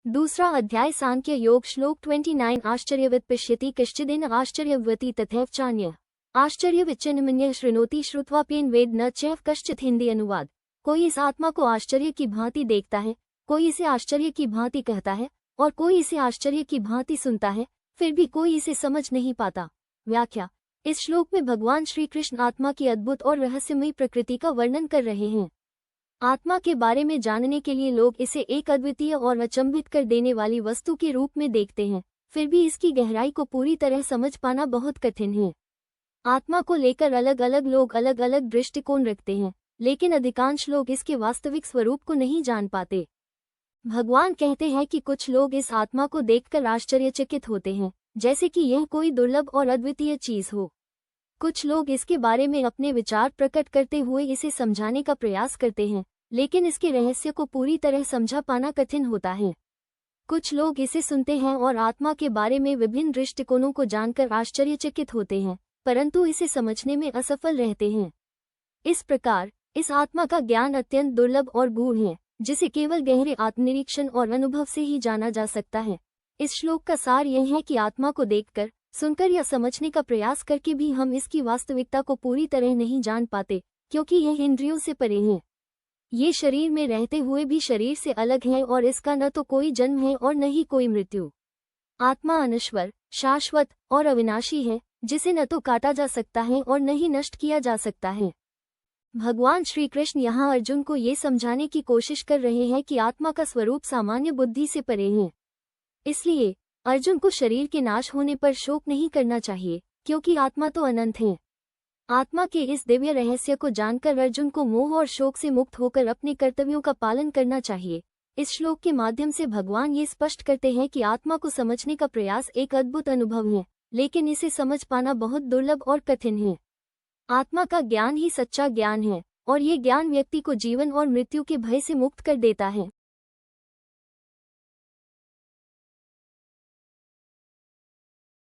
दूसरा अध्याय सांख्य योग श्लोक 29 आश्चर्यवत् पश्यति कश्चिदेन आश्चर्यवती तथैव चान्यः आश्चर्यविच्चिन्नमन्यः शृणोति श्रुत्वाप्येन वेद न चैव कश्चित्। हिंदी अनुवाद। कोई इस आत्मा को आश्चर्य की भांति देखता है, कोई इसे आश्चर्य की भांति कहता है और कोई इसे आश्चर्य की भांति सुनता है, फिर भी कोई इसे समझ नहीं पाता। व्याख्या। इस श्लोक में भगवान श्री कृष्ण आत्मा की अद्भुत और रहस्यमयी प्रकृति का वर्णन कर रहे हैं। आत्मा के बारे में जानने के लिए लोग इसे एक अद्वितीय और अचंभित कर देने वाली वस्तु के रूप में देखते हैं, फिर भी इसकी गहराई को पूरी तरह समझ पाना बहुत कठिन है। आत्मा को लेकर अलग अलग लोग अलग अलग दृष्टिकोण रखते हैं, लेकिन अधिकांश लोग इसके वास्तविक स्वरूप को नहीं जान पाते। भगवान कहते हैं कि कुछ लोग इस आत्मा को देखकर आश्चर्यचकित होते हैं, जैसे कि यह कोई दुर्लभ और अद्वितीय चीज हो। कुछ लोग इसके बारे में अपने विचार प्रकट करते हुए इसे समझाने का प्रयास करते हैं, लेकिन इसके रहस्य को पूरी तरह समझा पाना कठिन होता है। कुछ लोग इसे सुनते हैं और आत्मा के बारे में विभिन्न दृष्टिकोणों को जानकर आश्चर्यचकित होते हैं, परंतु इसे समझने में असफल रहते हैं। इस प्रकार इस आत्मा का ज्ञान अत्यंत दुर्लभ और गूढ़ है, जिसे केवल गहरे आत्मनिरीक्षण और अनुभव से ही जाना जा सकता है। इस श्लोक का सार यह है कि आत्मा को देखकर, सुनकर या समझने का प्रयास करके भी हम इसकी वास्तविकता को पूरी तरह नहीं जान पाते, क्योंकि यह इंद्रियों से परे है। ये शरीर में रहते हुए भी शरीर से अलग है और इसका न तो कोई जन्म है और न ही कोई मृत्यु। आत्मा अनश्वर, शाश्वत और अविनाशी है, जिसे न तो काटा जा सकता है और न ही नष्ट किया जा सकता है। भगवान श्री कृष्ण यहाँ अर्जुन को ये समझाने की कोशिश कर रहे हैं कि आत्मा का स्वरूप सामान्य बुद्धि से परे है। इसलिए अर्जुन को शरीर के नाश होने पर शोक नहीं करना चाहिए, क्योंकि आत्मा तो अनंत है। आत्मा के इस दिव्य रहस्य को जानकर अर्जुन को मोह और शोक से मुक्त होकर अपने कर्तव्यों का पालन करना चाहिए। इस श्लोक के माध्यम से भगवान ये स्पष्ट करते हैं कि आत्मा को समझने का प्रयास एक अद्भुत अनुभव है, लेकिन इसे समझ पाना बहुत दुर्लभ और कठिन है। आत्मा का ज्ञान ही सच्चा ज्ञान है, और ये ज्ञान व्यक्ति को जीवन और मृत्यु के भय से मुक्त कर देता है।